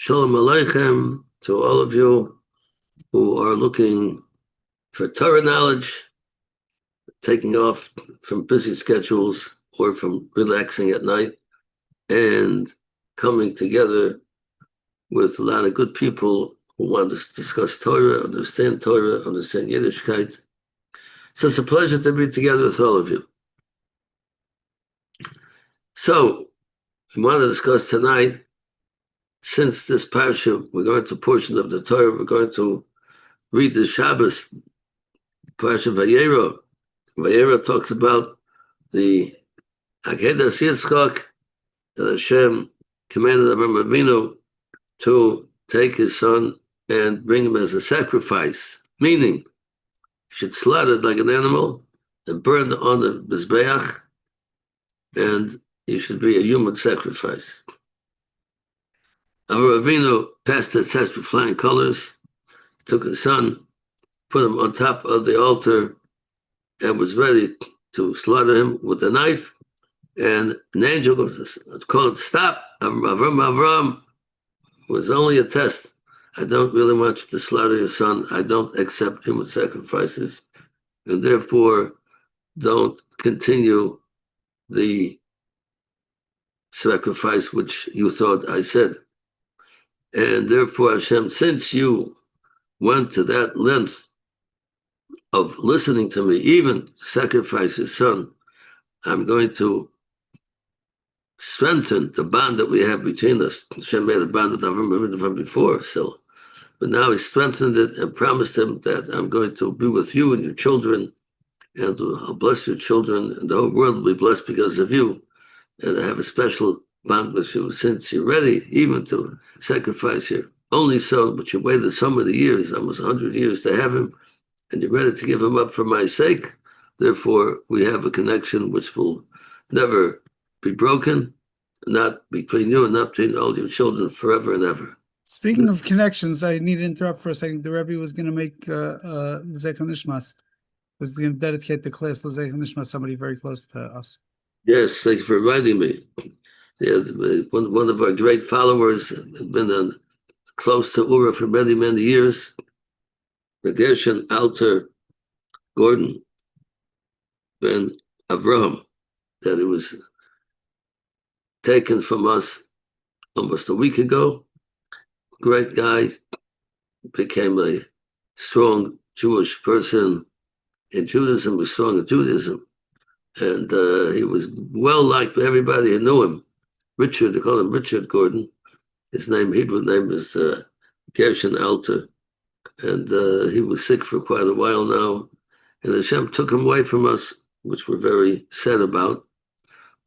Shalom Aleichem to all of you who are looking for Torah knowledge, taking off from busy schedules or from relaxing at night, and coming together with a lot of good people who want to discuss Torah, understand Yiddishkeit. So it's a pleasure to be together with all of you. So we want to discuss tonight, since this parsha, we're going to portion of the Torah, we're going to read the Shabbos, parsha Vayera. Vayera talks about the Akedas Yitzchak, that Hashem commanded Avraham Avinu to take his son and bring him as a sacrifice, meaning he should slaughter it like an animal and burn on the Mizbeach, and he should be a human sacrifice. Avraham Avinu passed the test with flying colors, took his son, put him on top of the altar, and was ready to slaughter him with a knife. And an angel called, "Stop, Avraham, it was only a test. I don't really want you to slaughter your son. I don't accept human sacrifices, and therefore don't continue the sacrifice which you thought I said. And therefore, Hashem, since you went to that length of listening to me, even to sacrifice his son, I'm going to strengthen the bond that we have between us." Hashem made a bond with Avraham from before, so, but now he strengthened it and promised him that I'm going to be with you and your children, and I'll bless your children, and the whole world will be blessed because of you. And I have a special bond with you, since you're ready even to sacrifice your only son, but you waited so many years, almost 100 years, to have him, and you're ready to give him up for my sake. Therefore, we have a connection which will never be broken, not between you and not between all your children, forever and ever. Speaking of connections, I need to interrupt for a second. The Rebbe was going to make L'Zecher Nishmas, was going to dedicate the class L'Zecher Nishmas, somebody very close to us. Yes, thank you for reminding me. Yeah, one of our great followers had been close to Oorah for many, many years. Gershon Alter Gordon ben Avraham, that it was taken from us almost a week ago. Great guy, became a strong Jewish person in Judaism, was strong in Judaism, and he was well liked by everybody who knew him. Richard, they call him Richard Gordon. His name, Hebrew name, is Gershon Alter, and he was sick for quite a while now, and Hashem took him away from us, which we're very sad about.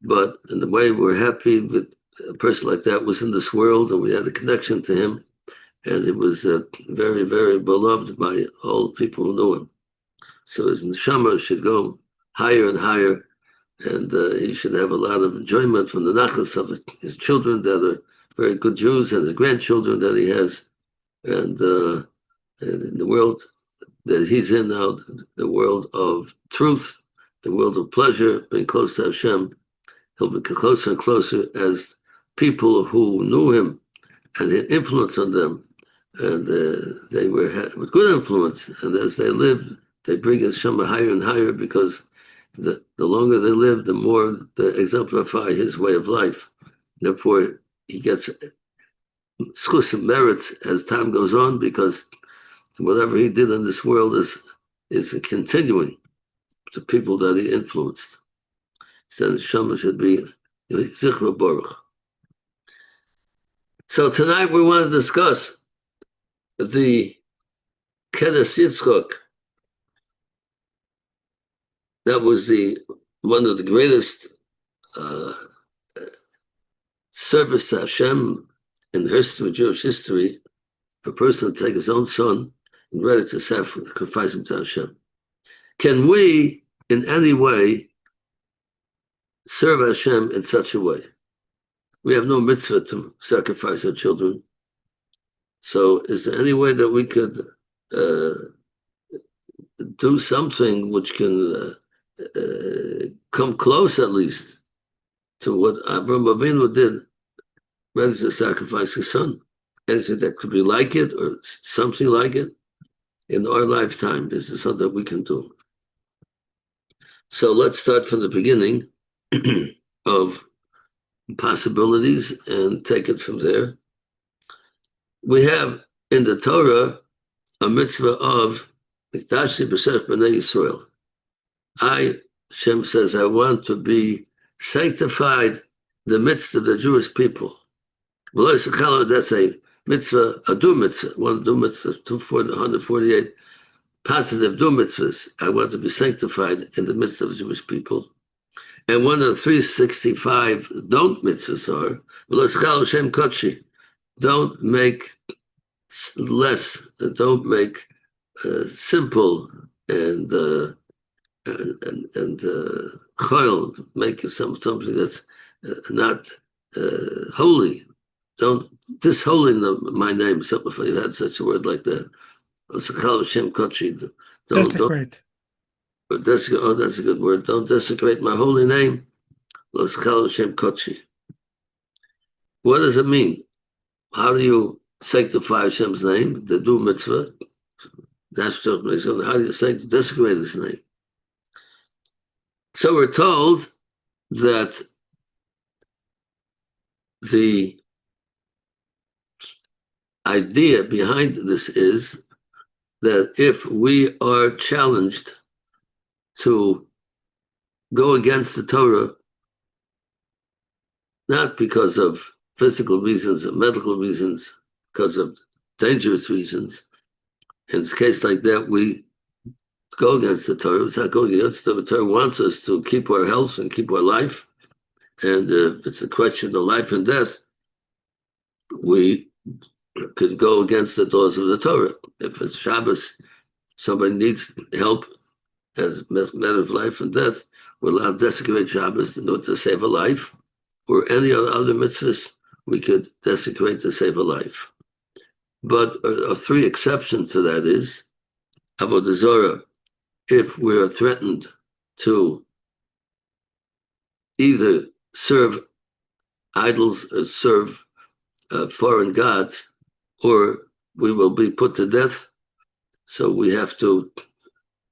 But in the way we're happy with a person like that was in this world, and we had a connection to him, and it was very, very beloved by all the people who knew him. So his neshama should go higher and higher, and he should have a lot of enjoyment from the nachas of his children that are very good Jews, and the grandchildren that he has, and in the world that he's in now, the world of truth, the world of pleasure, being close to Hashem. He'll be closer and closer as people who knew him and had influence on them, and they were with good influence, and as they lived, they bring his Shema higher and higher, because the longer they live, the more they exemplify his way of life. Therefore, he gets schus and merits as time goes on, because whatever he did in this world is continuing to people that he influenced. So the Shema should be Zichra Baruch. So tonight we want to discuss the Kedas Yitzchak. That was one of the greatest service to Hashem in history, Jewish history, for a person to take his own son and ready to sacrifice him to Hashem. Can we, in any way, serve Hashem in such a way? We have no mitzvah to sacrifice our children. So is there any way that we could do something which can come close, at least, to what Avraham Avinu did, ready to sacrifice his son? anything that could be like it or something like it in our lifetime? Is there something that we can do? So let's start from the beginning of possibilities and take it from there. We have in the Torah a mitzvah of Mikdashi b'sech b'nei Yisrael. Hashem says, I want to be sanctified in the midst of the Jewish people. That's a mitzvah, a do mitzvah, one do mitzvah, 148 positive do mitzvahs. I want to be sanctified in the midst of the Jewish people. And one of the 365 don't mitzvahs are, don't make less, don't make simple and choil, make something that's not holy. Don't disholy my name. If you had such a word like that, desecrate. That's a good word. Don't desecrate my holy name. What does it mean? How do you sanctify Hashem's name? The do mitzvah. That's what makes it. How do you desecrate His name? So we're told that the idea behind this is that if we are challenged to go against the Torah, not because of physical reasons or medical reasons, because of dangerous reasons, in a case like that, we go against the Torah. It's not going against the Torah. Wants us to keep our health and keep our life. And if it's a question of life and death, we could go against the laws of the Torah. If it's Shabbos, somebody needs help as a matter of life and death, we're allowed to desecrate Shabbos in order to save a life, or any other mitzvahs we could desecrate to save a life. But a three exceptions to that is Avodah Zarah, if we're threatened to either serve idols or serve foreign gods, or we will be put to death. So we have to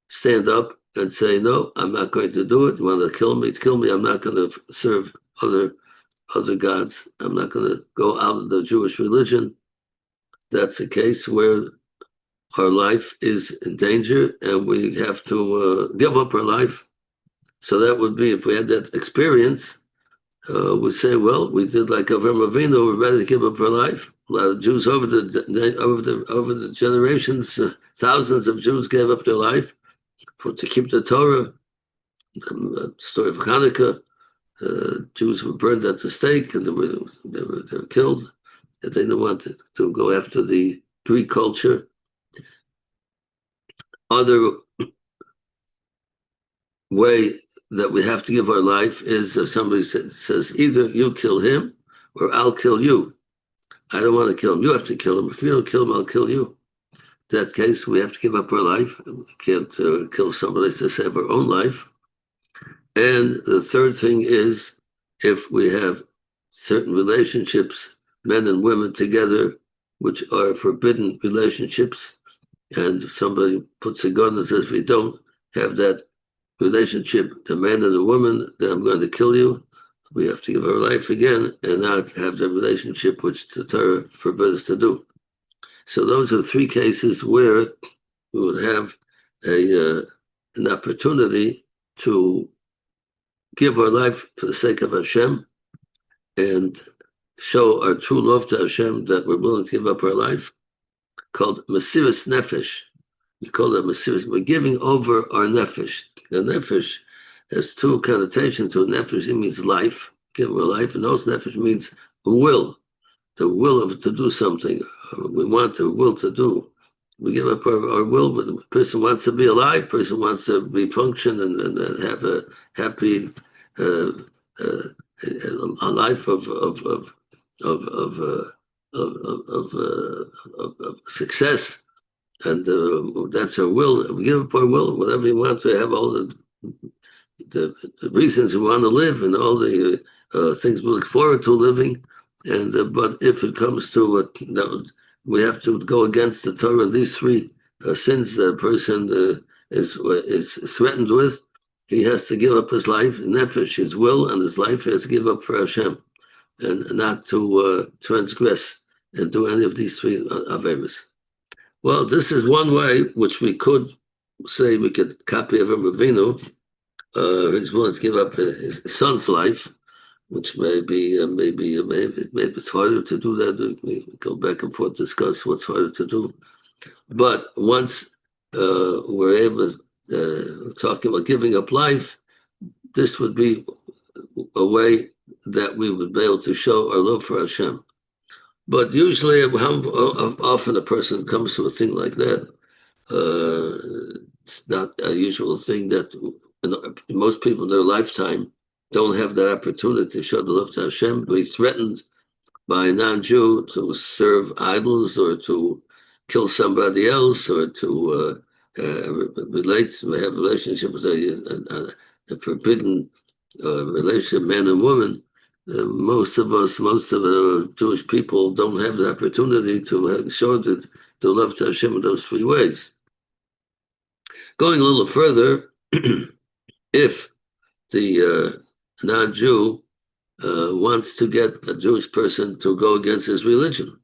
stand up and say, no, I'm not going to do it. You want to kill me? Kill me. I'm not going to serve other gods. I'm not going to go out of the Jewish religion. That's a case where our life is in danger and we have to give up our life. So that would be, if we had that experience, we'd say, well, we did like Avraham Avinu, we're ready to give up our life. A lot of Jews over the generations, thousands of Jews gave up their life to keep the Torah. The story of Hanukkah, Jews were burned at the stake and they were killed. They didn't want to go after the Greek culture. Other way that we have to give our life is if somebody says, either you kill him or I'll kill you. I don't want to kill him. You have to kill him. If you don't kill him, I'll kill you. In that case, we have to give up our life. We can't kill somebody to save our own life. And the third thing is, if we have certain relationships, men and women together, which are forbidden relationships, and somebody puts a gun and says, if we don't have that relationship, the man and the woman, then I'm going to kill you. We have to give our life again and not have the relationship which the Torah forbids us to do. So those are three cases where we would have an opportunity to give our life for the sake of Hashem and show our true love to Hashem, that we're willing to give up our life, called Mesiras Nefesh. We call that Mesiras. We're giving over our Nefesh. The Nefesh has two connotations to it. Nefesh, it means life, give our life, and also Nefesh means will, the will of to do something. We want the will to do. We give up our will, but the person wants to be alive, person wants to be function and have a happy a life of success, and that's our will. We give up our will, whatever you want to have, all the reasons we want to live, and all the things we look forward to living. And but if it comes to we have to go against the Torah. These three sins that a person is threatened with, he has to give up his life, nefesh, his will, and his life. He has to give up for Hashem, and not to transgress and do any of these three averos. Well, this is one way which we could say we could copy Avraham Avinu. He's willing to give up his son's life, which maybe it's harder to do that. We go back and forth, discuss what's harder to do. But once we're able to talk about giving up life, this would be a way that we would be able to show our love for Hashem. But usually, how often a person comes to a thing like that, it's not a usual thing that most people in their lifetime don't have that opportunity to show the love to Hashem, be threatened by a non-Jew to serve idols or to kill somebody else or to relate, have a relationship with a forbidden relationship, man and woman. Most of the Jewish people don't have the opportunity to show the love to Hashem in those three ways. Going a little further, if the non-Jew wants to get a Jewish person to go against his religion,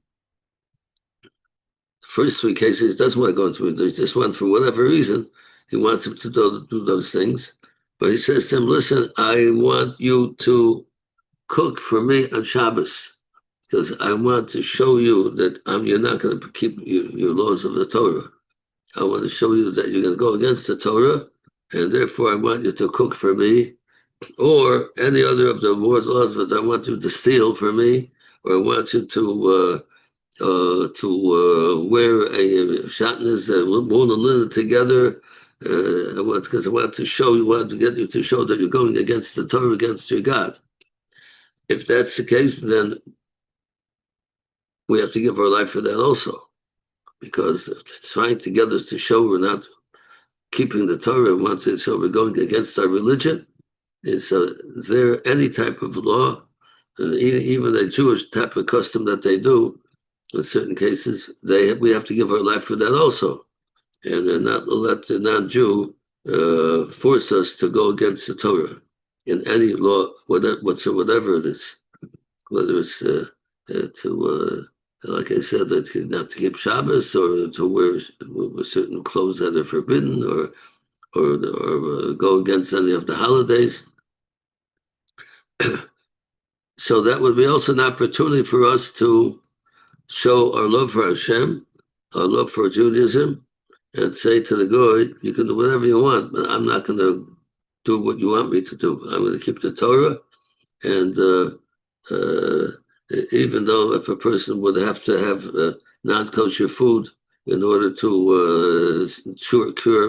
first three cases he doesn't want to go into religion, just want for whatever reason, he wants him to do those things. But he says to him, listen, I want you to cook for me on Shabbos, because I want to show you that you're not going to keep your laws of the Torah. I want to show you that you're going to go against the Torah, and therefore I want you to cook for me, or any other of the laws that I want you to steal for me, or I want you to wear a shatnez, wool and linen together, because I want to show you, want to get you to show that you're going against the Torah, against your God. If that's the case, then we have to give our life for that also, because trying to get us to show we're not keeping the Torah, want to show we're going against our religion. Is there any type of law, even a Jewish type of custom that they do, in certain cases, we have to give our life for that also, and not let the non-Jew force us to go against the Torah in any law, whatever it is, whether it's like I said, not to keep Shabbos or to wear certain clothes that are forbidden, or go against any of the holidays. So that would be also an opportunity for us to show our love for Hashem, our love for Judaism, and say to the goy, you can do whatever you want, but I'm not going to do what you want me to do. I'm going to keep the Torah, and even though if a person would have to have non-kosher food in order to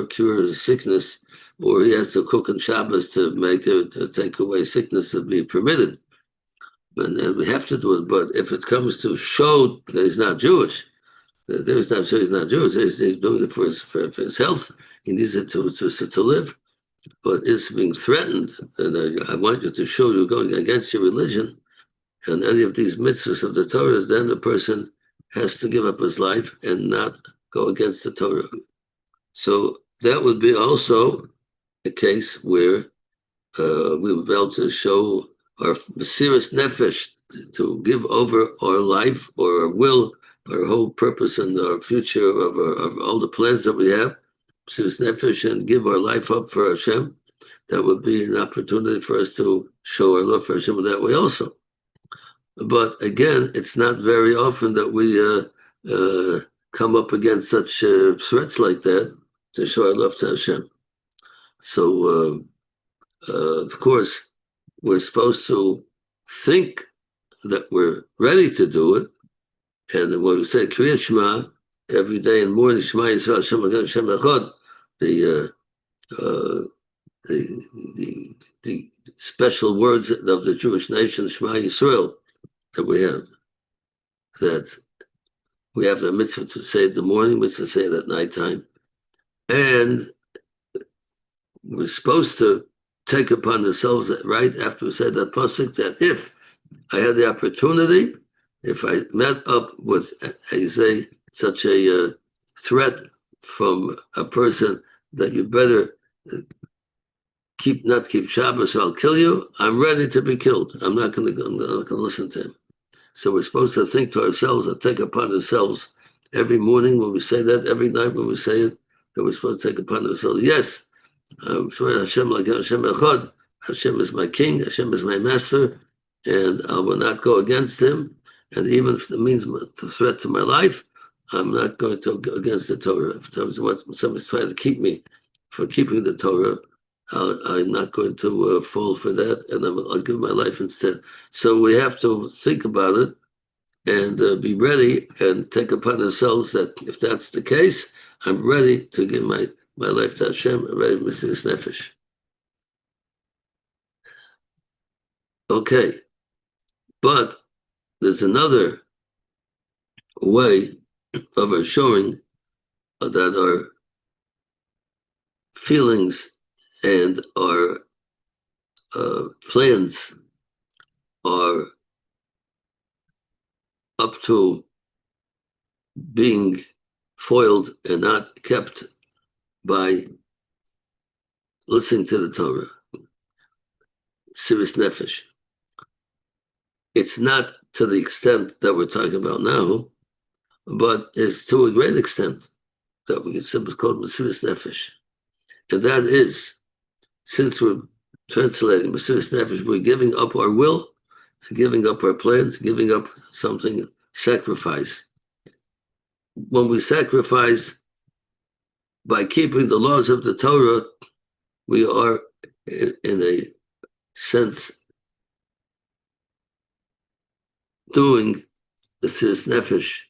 cure sickness, or he has to cook on Shabbos to take away sickness to be permitted, and we have to do it. But if it comes to show that he's not Jewish, there's not sure he's not Jewish. He's doing it for his health. He needs it to live. But it's being threatened, and I want you to show you're going against your religion and any of these mitzvahs of the Torah, then the person has to give up his life and not go against the Torah. So that would be also a case where we would be able to show our serious nefesh, to give over our life or our will, our whole purpose and our future of all the plans that we have, serious nefesh, and give our life up for Hashem. That would be an opportunity for us to show our love for Hashem in that way also. But again, it's not very often that we come up against such threats like that to show our love to Hashem. So, of course, we're supposed to think that we're ready to do it. And when we say Kriyat Shema every day in the morning, Shema Yisrael Hashem Hashem Echad, the special words of the Jewish nation, Shema Yisrael, that we have a mitzvah to say it in the morning, mitzvah to say it at nighttime, and we're supposed to take upon ourselves that right after we say that pasuk, that if I had the opportunity, if I met up with, such a threat from a person that you better not keep Shabbos or I'll kill you, I'm ready to be killed. I'm not going to listen to him. So we're supposed to think to ourselves and take upon ourselves every morning when we say that, every night when we say it, that we're supposed to take upon ourselves. Yes, I'm sure Hashem like Hashem Echad. Hashem is my king, Hashem is my master, and I will not go against him. And even if it means a threat to my life, I'm not going to go against the Torah. If somebody's trying to keep me from keeping the Torah, I'm not going to fall for that, and I'll give my life instead. So we have to think about it and be ready and take upon ourselves that if that's the case, I'm ready to give my life to Hashem, I'm ready to Mesiras Nefesh. Okay, but there's another way of our showing that our feelings and our plans are up to being foiled and not kept by listening to the Torah. Mesiras Nefesh. It's not to the extent that we're talking about now, but it's to a great extent that we it's called Mesiras Nefesh. And that is, since we're translating Mesiras Nefesh, we're giving up our will, giving up our plans, giving up something, sacrifice. When we sacrifice by keeping the laws of the Torah, we are, in a sense, doing the Mesiras Nefesh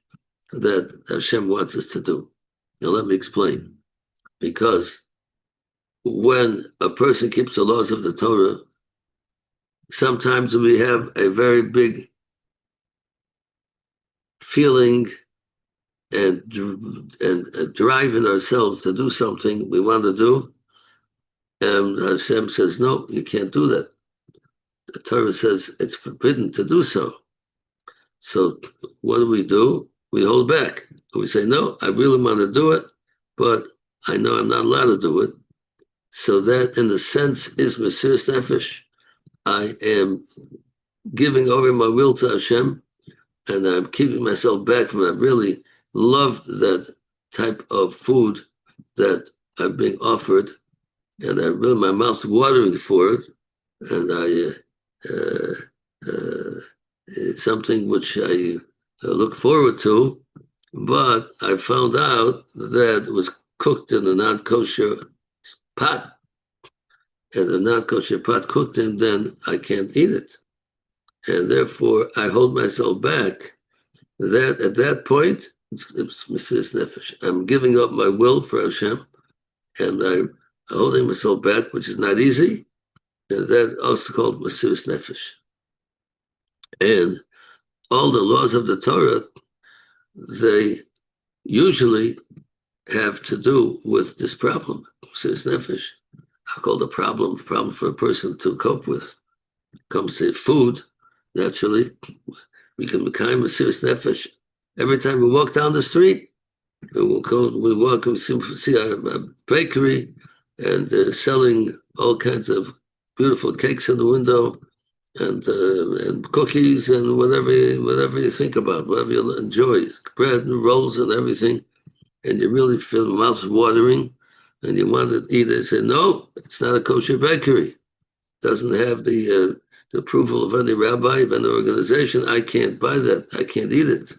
that Hashem wants us to do. Now let me explain. Because when a person keeps the laws of the Torah, sometimes we have a very big feeling and drive in ourselves to do something we want to do. And Hashem says, no, you can't do that. The Torah says it's forbidden to do so. So what do? We hold back. We say, no, I really want to do it, but I know I'm not allowed to do it. So that, in a sense, is Mesiras Nefesh. I am giving over my will to Hashem, and I'm keeping myself back from it. I really love that type of food that I'm being offered, and my mouth's watering for it, and it's something which I look forward to, but I found out that it was cooked in a non-kosher pot, and the non-kosher pot cooked in, then I can't eat it. And therefore, I hold myself back. That at that point, it's Mesiras Nefesh. I'm giving up my will for Hashem, and I'm holding myself back, which is not easy, and that's also called Mesiras Nefesh. And all the laws of the Torah, they usually have to do with this problem, Mesiras Nefesh. I call the problem for a person to cope with. It comes to food, naturally. We can become Mesiras Nefesh. Every time we walk down the street, we see a bakery, and they're selling all kinds of beautiful cakes in the window, and cookies and whatever you think about, whatever you enjoy, bread and rolls and everything, and you really feel your mouth watering, and you want to eat it. Say, no, it's not a kosher bakery. It doesn't have the approval of any rabbi, of any organization. I can't buy that. I can't eat it.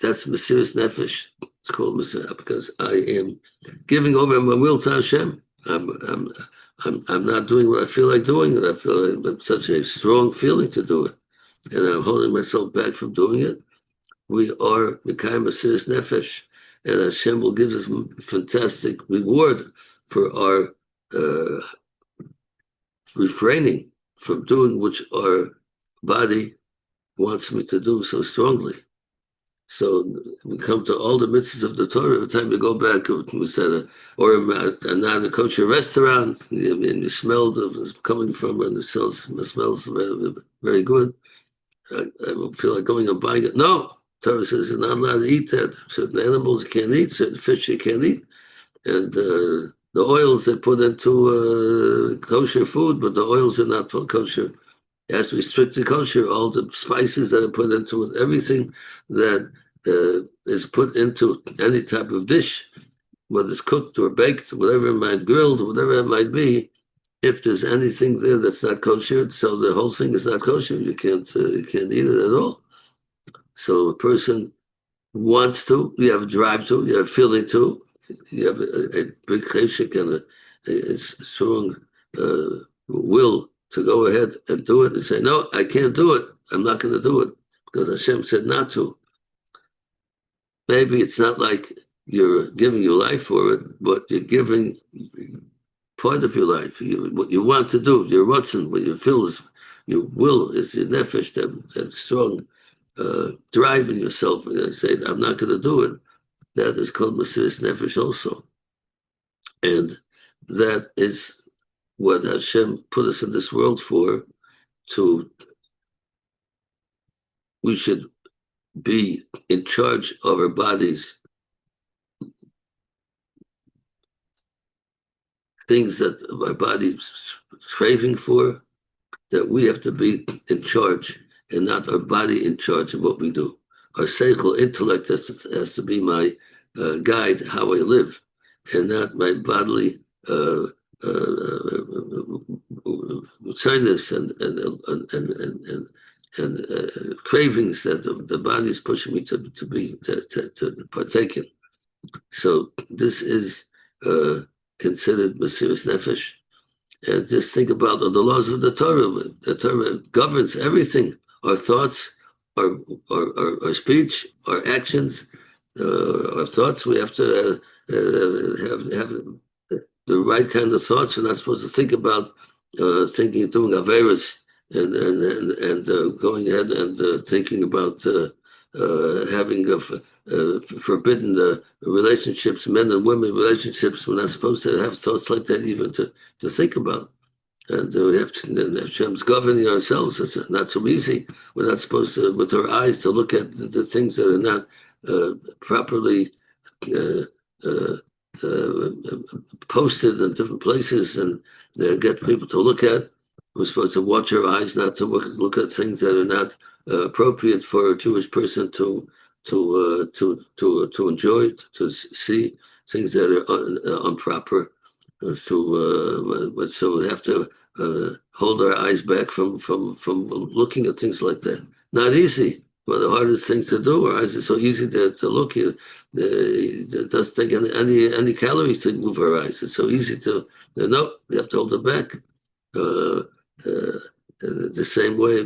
That's Mesiras Nefesh. It's called Mesiras because I am giving over my will to Hashem. I'm not doing what I feel like doing, and I feel like I'm such a strong feeling to do it, and I'm holding myself back from doing it. We are Mekayim Mesiras Nefesh, and Hashem will give us fantastic reward for our refraining from doing which our body wants me to do so strongly. So we come to all the mitzvahs of the Torah. Every time we go back, we said, or not a kosher restaurant, and you smelled of it's coming from, and it smells very, very good. I feel like going and buying it. No, Torah says you're not allowed to eat that. Certain animals you can't eat, certain fish you can't eat. And the oils they put into kosher food, but the oils are not for kosher. It has to be strictly kosher. All the spices that are put into it, everything that is put into any type of dish, whether it's cooked or baked, whatever it might grilled, whatever it might be, if there's anything there that's not kosher, so the whole thing is not kosher. You can't eat it at all. So a person wants to, you have a drive to, you have a feeling to, you have a big cheshik and a strong will to go ahead and do it and say, no, I can't do it. I'm not going to do it because Hashem said not to. Maybe it's not like you're giving your life for it, but you're giving part of your life. What you want to do, your rotzen, what you feel is your will, is your nefesh, that strong drive in yourself, and say, I'm not going to do it. That is called Mesiras Nefesh also. And that is what Hashem put us in this world for, we should be in charge of our bodies, things that our body's craving for, that we have to be in charge and not our body in charge of what we do. Our seichel, intellect has to be my guide how I live, and not my bodily shyness and cravings that the body is pushing me to partake in. So this is considered Mesiras Nefesh. And just think about the laws of the Torah. The Torah governs everything: our thoughts, our speech, our actions, our thoughts. We have to have the right kind of thoughts. We're not supposed to think about doing averos and going ahead and thinking about having forbidden relationships, men and women relationships. We're not supposed to have thoughts like that even to think about. And we have to, and Hashem's governing ourselves. It's not so easy. We're not supposed to, with our eyes, to look at the things that are not properly posted in different places and get people to look at. We're supposed to watch our eyes not to look at things that are not appropriate for a Jewish person to enjoy, to see things that are improper. So we have to hold our eyes back from looking at things like that. Not easy. One of the hardest things to do. Our eyes are so easy to look at. It doesn't take any calories to move our eyes. It's so easy to. No, we have to hold it back. The same way,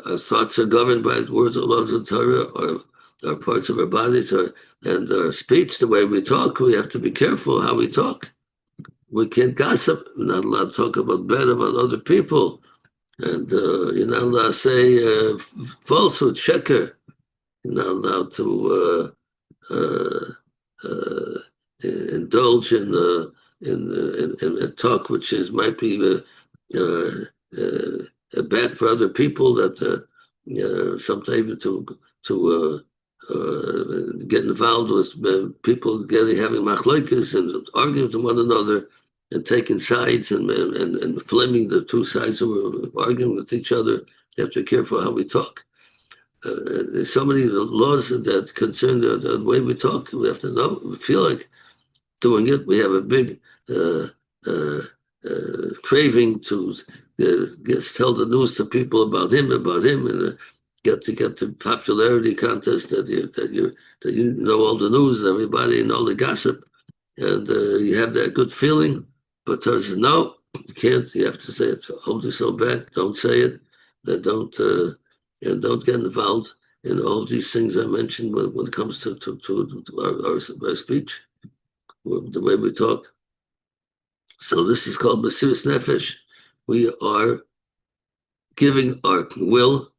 our thoughts are governed by the words of laws of Torah, our parts of our bodies, and our speech, the way we talk. We have to be careful how we talk. We can't gossip. We're not allowed to talk bad about other people. And you're not allowed to say falsehood, sheker. You're not allowed to indulge in talk which might be bad for other people. That sometimes even to get involved with people having machlokes and arguing with one another and taking sides and flaming the two sides who are arguing with each other. You have to be careful how we talk. There's so many laws that concern the way we talk. We have to know. We feel like doing it. We have a big craving to tell the news to people about him, and get the popularity contest that you know all the news, everybody, and all the gossip, and you have that good feeling. But Torah says no, you can't. You have to say it. Hold yourself back. Don't say it. Don't get involved in all these things I mentioned when it comes to our speech, the way we talk. So this is called Mesiras Nefesh. We are giving our will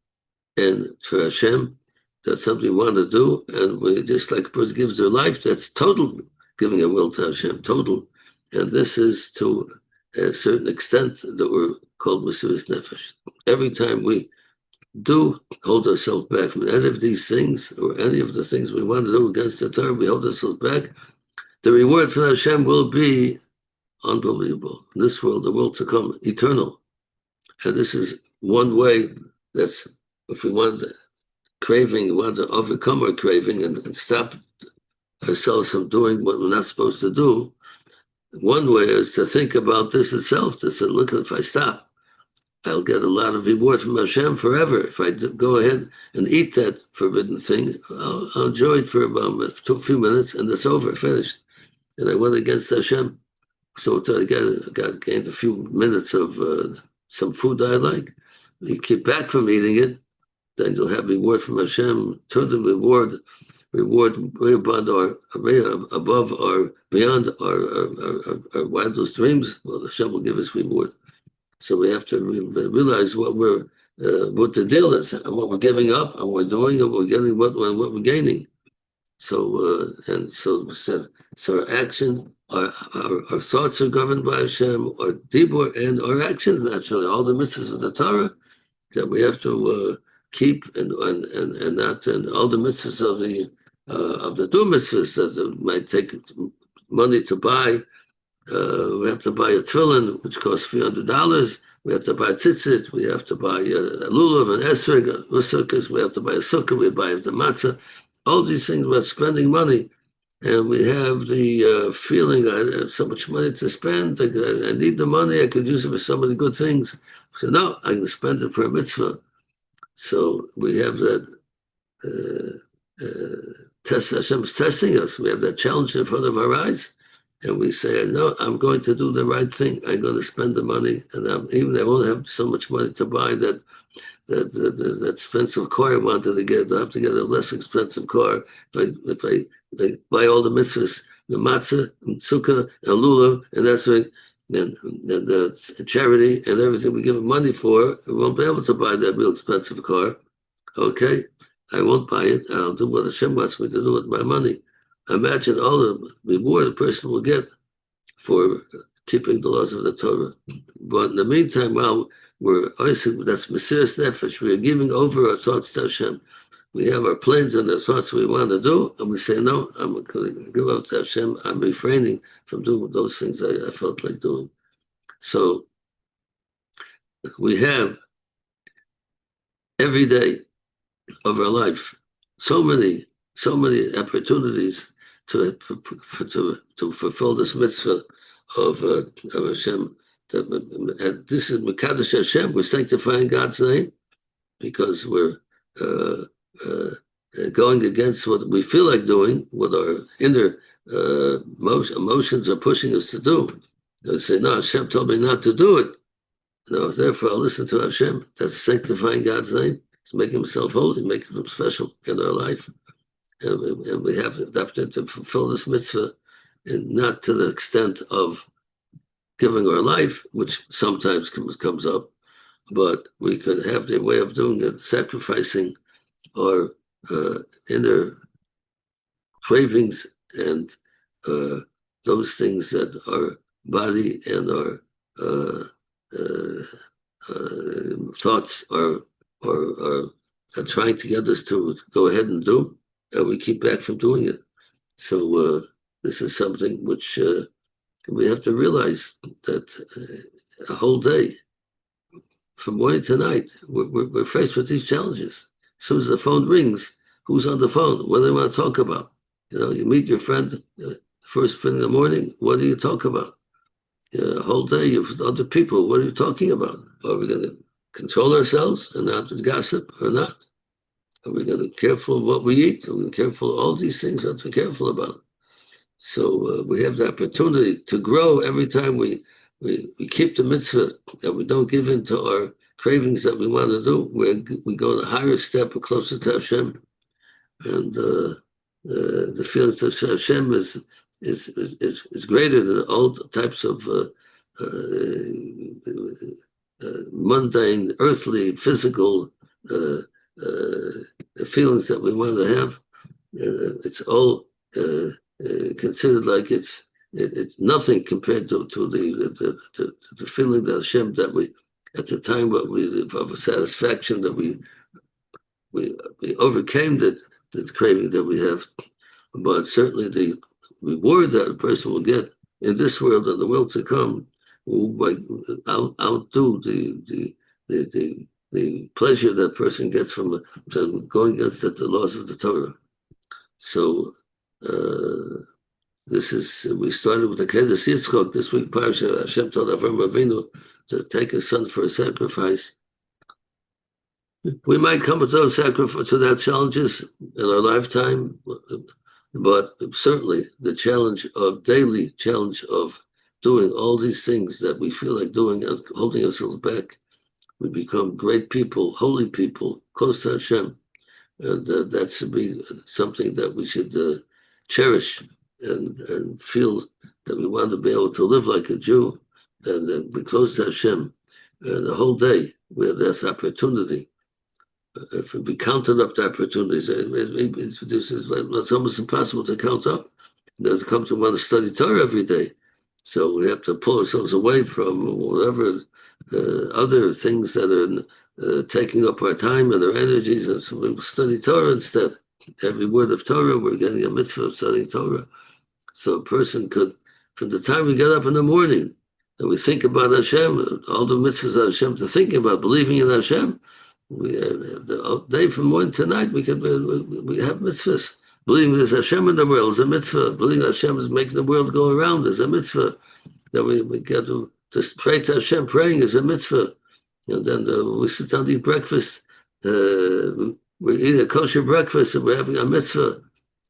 and to Hashem That's something we want to do, and we just like a person gives their life, that's total giving a will to Hashem, total. And this is to a certain extent that we're called Mesiras Nefesh. Every time we do hold ourselves back from any of these things, or any of the things we want to do against the Torah, we hold ourselves back, the reward for Hashem will be unbelievable. In this world, the world to come, eternal. And this is one way that's, if we want craving, we want to overcome our craving and stop ourselves from doing what we're not supposed to do. One way is to think about this itself, to say, look, if I stop, I'll get a lot of reward from Hashem forever. If I go ahead and eat that forbidden thing, I'll enjoy it for about a few minutes, and it's over, finished. And I went against Hashem. So to gained a few minutes of some food I like. You keep back from eating it, then you'll have reward from Hashem. Turn the reward way above our, beyond our wildest dreams. Well, Hashem will give us reward. So we have to realize what the deal is, and what we're giving up, and what we're doing, and we're getting what we're gaining. So we said, so our action, our thoughts are governed by Hashem, our dibur, and our actions naturally, all the mitzvahs of the Torah that we have to keep, and not, and all the mitzvahs of the two mitzvahs that might take money to buy. We have to buy a tefillin, which costs $300. We have to buy tzitzit. We have to buy a lulav, an esrog, usukas. We have to buy a sukkah. We buy the matzah. All these things, we're spending money. And we have the feeling, I have so much money to spend. I need the money. I could use it for so many good things. So no, I'm going to spend it for a mitzvah. So we have that test. Hashem's testing us. We have that challenge in front of our eyes. And we say, no, I'm going to do the right thing. I'm going to spend the money. And I won't have so much money to buy that expensive car I wanted to get. I have to get a less expensive car. If I buy all the mitzvahs, the matzah, and sukkah, and lulav, and that's right, and the charity, and everything we give money for, we won't be able to buy that real expensive car. Okay? I won't buy it. I'll do what Hashem wants me to do with my money. Imagine all the reward a person will get for keeping the laws of the Torah. But in the meantime, while that's Mesiras Nefesh, we are giving over our thoughts to Hashem. We have our plans and the thoughts we want to do, and we say, no, I'm going to give out to Hashem. I'm refraining from doing those things I felt like doing. So we have every day of our life so many opportunities to fulfill this mitzvah of Hashem. And this is Mekadosh Hashem. We're sanctifying God's name because we're going against what we feel like doing, what our inner emotions are pushing us to do. They say, no, Hashem told me not to do it. No, therefore I'll listen to Hashem. That's sanctifying God's name. He's making himself holy, making him special in our life. And we have the opportunity to fulfill this mitzvah, and not to the extent of giving our life, which sometimes comes up, but we could have the way of doing it, sacrificing our inner cravings and those things that our body and our thoughts are trying to get us to go ahead and do, and we keep back from doing it. So this is something which we have to realize that a whole day, from morning to night, we're faced with these challenges. As soon as the phone rings, who's on the phone? What do they want to talk about? You meet your friend first thing in the morning. What do you talk about? A whole day, you've other people. What are you talking about? Are we going to control ourselves and not gossip or not? Are we going to be careful of what we eat? Are we careful of all these things? What we're careful about. So we have the opportunity to grow every time we keep the mitzvah, that we don't give in to our cravings that we want to do. We go to a higher step, or closer to Hashem, and the feeling of Hashem is greater than all types of mundane, earthly, physical feelings that we want to have. It's all considered like it's nothing compared to the feeling that Hashem, that we, at the time, what we of a satisfaction that we overcame the craving that we have. But certainly the reward that a person will get in this world and the world to come will outdo the pleasure that person gets from going against the laws of the Torah. So this is, we started with the candid Yitzchak this week. Parsha Hashem told Avraham Avinu to take his son for a sacrifice. We might come to those challenges in our lifetime, but certainly the daily challenge of doing all these things that we feel like doing and holding ourselves back, we become great people, holy people, close to Hashem. And that should be something that we should cherish and feel that we want to be able to live like a Jew and be close to Hashem. And the whole day we have this opportunity. If we counted up the opportunities, it's almost impossible to count up. There's come to want to study Torah every day. So we have to pull ourselves away from whatever other things that are taking up our time and our energies, and so we study Torah instead. Every word of Torah, we're getting a mitzvah of studying Torah. So a person could, from the time we get up in the morning and we think about Hashem, all the mitzvahs of Hashem to think about, believing in Hashem, we have the day from morning to night, we have mitzvahs. Believing there's Hashem in the world is a mitzvah. Believing Hashem is making the world go around is a mitzvah. That we get to pray to Hashem, praying is a mitzvah. And then we sit down to eat breakfast. We eat a kosher breakfast and we're having a mitzvah.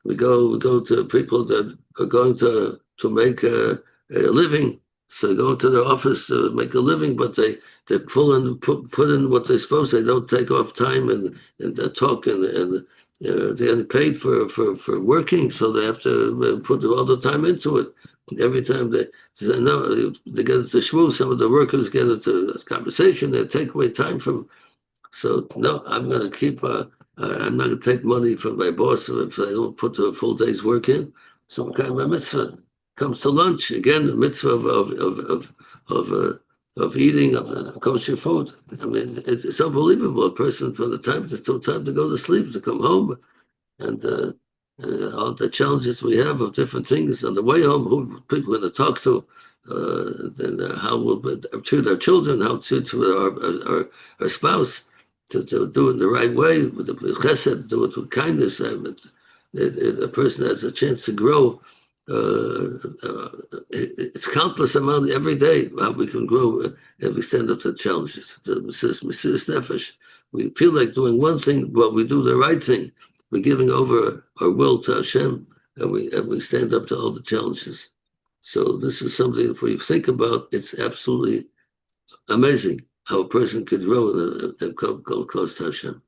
We go to people that are going to make a living. So they go into their office to make a living, but they put in what they're supposed to. They don't take off time and talk and they're getting paid for working, so they have to put all the time into it. Every time they say no, they get into shmooze, some of the workers get into conversation, they take away time from. So no, I'm going to keep. I'm not going to take money from my boss if I don't put a full day's work in. So what kind of a mitzvah comes to lunch again? The mitzvah of eating of kosher food. I mean, it's unbelievable. A person from the time to go to sleep, to come home, and all the challenges we have of different things on the way home, who people are going to talk to, then how we'll treat our children, how to treat our spouse, to do it in the right way, with chesed, do it with kindness. A person has a chance to grow. It's countless amount every day how we can grow if we stand up to the challenges. We feel like doing one thing, but we do the right thing. We're giving over our will to Hashem, and we stand up to all the challenges. So this is something, if we think about, it's absolutely amazing how a person could grow and come close to Hashem.